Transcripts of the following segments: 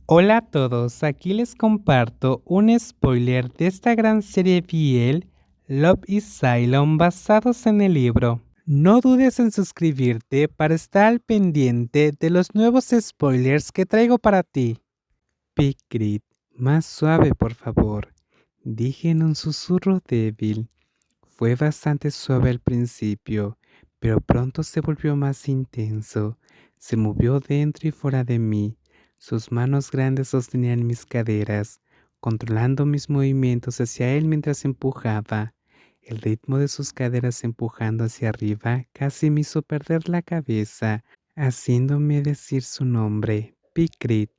Hola a todos, aquí les comparto un spoiler de esta gran serie BL, Love is Cylon, basados en el libro. No dudes en suscribirte para estar al pendiente de los nuevos spoilers que traigo para ti. Picrit, más suave por favor, dije en un susurro débil. Fue bastante suave al principio, pero pronto se volvió más intenso. Se movió dentro y fuera de mí. Sus manos grandes sostenían mis caderas, controlando mis movimientos hacia él mientras empujaba. El ritmo de sus caderas empujando hacia arriba casi me hizo perder la cabeza, haciéndome decir su nombre, Picrit.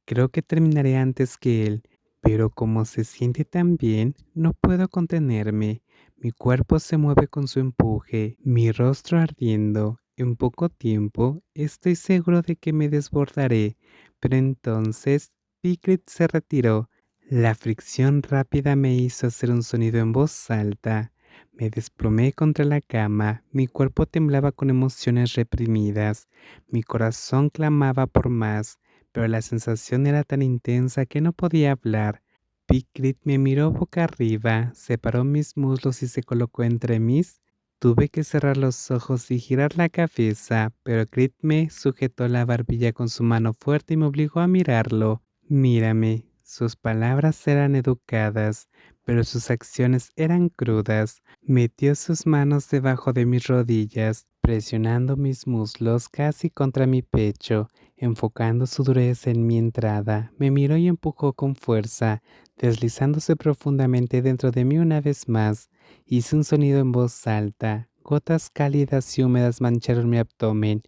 Creo que terminaré antes que él, pero como se siente tan bien, no puedo contenerme. Mi cuerpo se mueve con su empuje, mi rostro ardiendo. En poco tiempo estoy seguro de que me desbordaré, pero entonces Picrit se retiró. La fricción rápida me hizo hacer un sonido en voz alta. Me desplomé contra la cama, mi cuerpo temblaba con emociones reprimidas, mi corazón clamaba por más, pero la sensación era tan intensa que no podía hablar. Picrit me miró boca arriba, separó mis muslos y se colocó entre mis. Tuve que cerrar los ojos y girar la cabeza, pero Crit me sujetó la barbilla con su mano fuerte y me obligó a mirarlo. Mírame. Sus palabras eran educadas, pero sus acciones eran crudas. Metió sus manos debajo de mis rodillas, presionando mis muslos casi contra mi pecho, enfocando su dureza en mi entrada. Me miró y empujó con fuerza, deslizándose profundamente dentro de mí una vez más. Hice un sonido en voz alta. Gotas cálidas y húmedas mancharon mi abdomen.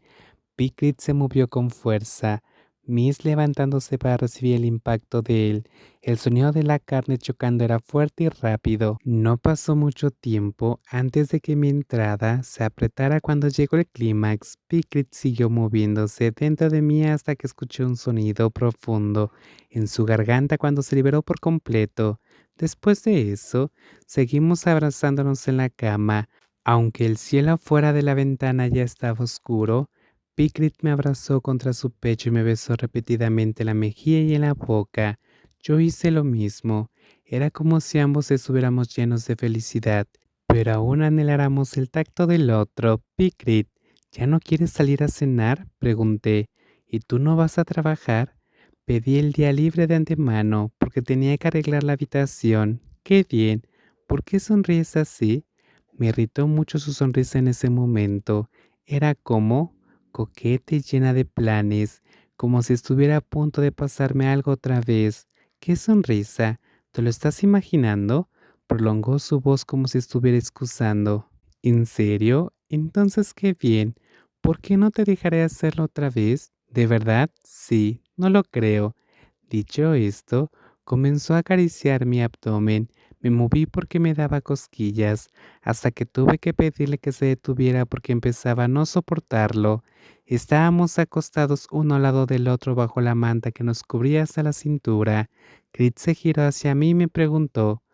Picrit se movió con fuerza, Miss levantándose para recibir el impacto de él. El sonido de la carne chocando era fuerte y rápido. No pasó mucho tiempo antes de que mi entrada se apretara cuando llegó el clímax. Picrit siguió moviéndose dentro de mí hasta que escuché un sonido profundo en su garganta cuando se liberó por completo. Después de eso, seguimos abrazándonos en la cama. Aunque el cielo afuera de la ventana ya estaba oscuro, Picrit me abrazó contra su pecho y me besó repetidamente en la mejilla y en la boca. Yo hice lo mismo. Era como si ambos estuviéramos llenos de felicidad, pero aún anheláramos el tacto del otro. Picrit, ¿ya no quieres salir a cenar? Pregunté. ¿Y tú no vas a trabajar? Pedí el día libre de antemano porque tenía que arreglar la habitación. ¡Qué bien! ¿Por qué sonríes así? Me irritó mucho su sonrisa en ese momento. Era como coqueta y llena de planes, como si estuviera a punto de pasarme algo otra vez. ¡Qué sonrisa! ¿Te lo estás imaginando? Prolongó su voz como si estuviera excusando. ¿En serio? Entonces qué bien. ¿Por qué no te dejaré hacerlo otra vez? ¿De verdad? Sí, no lo creo. Dicho esto, comenzó a acariciar mi abdomen. Me moví porque me daba cosquillas, hasta que tuve que pedirle que se detuviera porque empezaba a no soportarlo. Estábamos acostados uno al lado del otro bajo la manta que nos cubría hasta la cintura. Crit se giró hacia mí y me preguntó,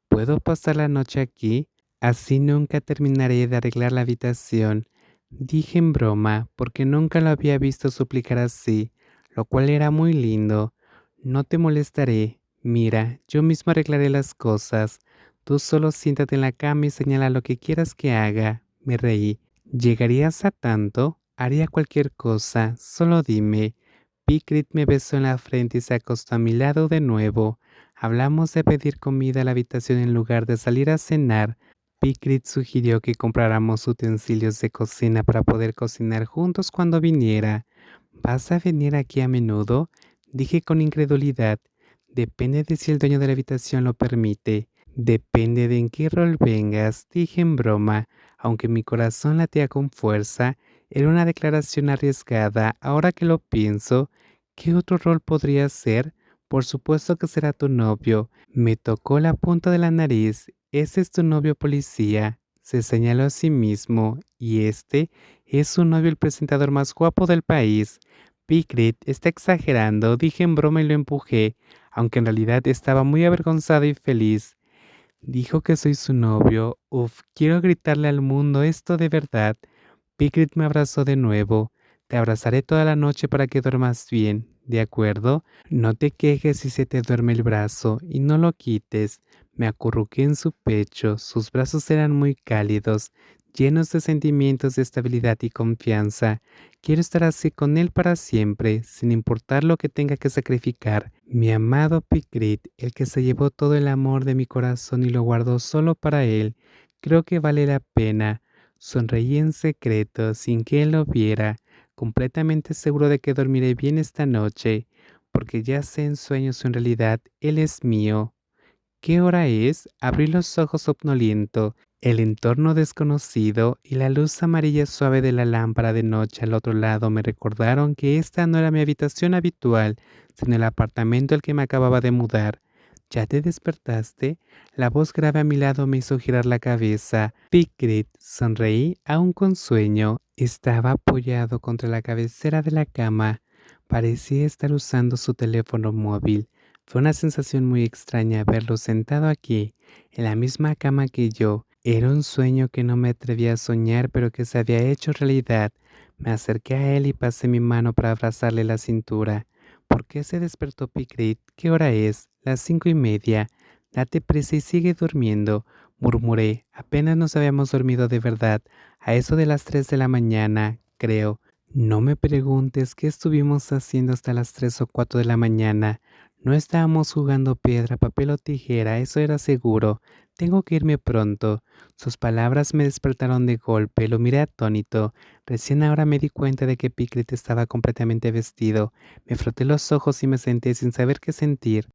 ¿puedo pasar la noche aquí? Así nunca terminaré de arreglar la habitación. Dije en broma, porque nunca lo había visto suplicar así, lo cual era muy lindo. No te molestaré. Mira, yo mismo arreglaré las cosas. Tú solo siéntate en la cama y señala lo que quieras que haga. Me reí. ¿Llegarías a tanto? Haría cualquier cosa. Solo dime. Picrit me besó en la frente y se acostó a mi lado de nuevo. Hablamos de pedir comida a la habitación en lugar de salir a cenar. Picrit sugirió que compráramos utensilios de cocina para poder cocinar juntos cuando viniera. ¿Vas a venir aquí a menudo? Dije con incredulidad. Depende de si el dueño de la habitación lo permite. Depende de en qué rol vengas, dije en broma, aunque mi corazón latía con fuerza. Era una declaración arriesgada. Ahora que lo pienso, ¿qué otro rol podría ser? Por supuesto que será tu novio. Me tocó la punta de la nariz. Ese es tu novio policía. Se señaló a sí mismo. Y este es su novio, el presentador más guapo del país. Picrit está exagerando, dije en broma y lo empujé, aunque en realidad estaba muy avergonzado y feliz. Dijo que soy su novio. Uf, quiero gritarle al mundo esto de verdad. Picrit me abrazó de nuevo. Te abrazaré toda la noche para que duermas bien. ¿de acuerdo? No te quejes si se te duerme el brazo y no lo quites. Me acurruqué en su pecho, sus brazos eran muy cálidos, llenos de sentimientos de estabilidad y confianza. Quiero estar así con él para siempre, sin importar lo que tenga que sacrificar. Mi amado Picrit, el que se llevó todo el amor de mi corazón y lo guardó solo para él, creo que vale la pena. Sonreí en secreto, sin que él lo viera, completamente seguro de que dormiré bien esta noche, porque ya sé en sueños o en realidad él es mío. ¿Qué hora es? Abrí los ojos somnoliento. El entorno desconocido y la luz amarilla suave de la lámpara de noche al otro lado me recordaron que esta no era mi habitación habitual, sino el apartamento al que me acababa de mudar. ¿Ya te despertaste? La voz grave a mi lado me hizo girar la cabeza. Pickrit, sonreí, aún con sueño. Estaba apoyado contra la cabecera de la cama. Parecía estar usando su teléfono móvil. Fue una sensación muy extraña verlo sentado aquí, en la misma cama que yo. Era un sueño que no me atrevía a soñar, pero que se había hecho realidad. Me acerqué a él y pasé mi mano para abrazarle la cintura. ¿Por qué se despertó Picrit? ¿Qué hora es? Las 5:30. Date prisa y sigue durmiendo, murmuré. Apenas nos habíamos dormido de verdad, a eso de las 3 de la mañana, creo. No me preguntes qué estuvimos haciendo hasta las 3 o 4 de la mañana. No estábamos jugando piedra, papel o tijera, eso era seguro. Tengo que irme pronto. Sus palabras me despertaron de golpe, lo miré atónito. Recién ahora me di cuenta de que Piclet estaba completamente vestido. Me froté los ojos y me senté sin saber qué sentir.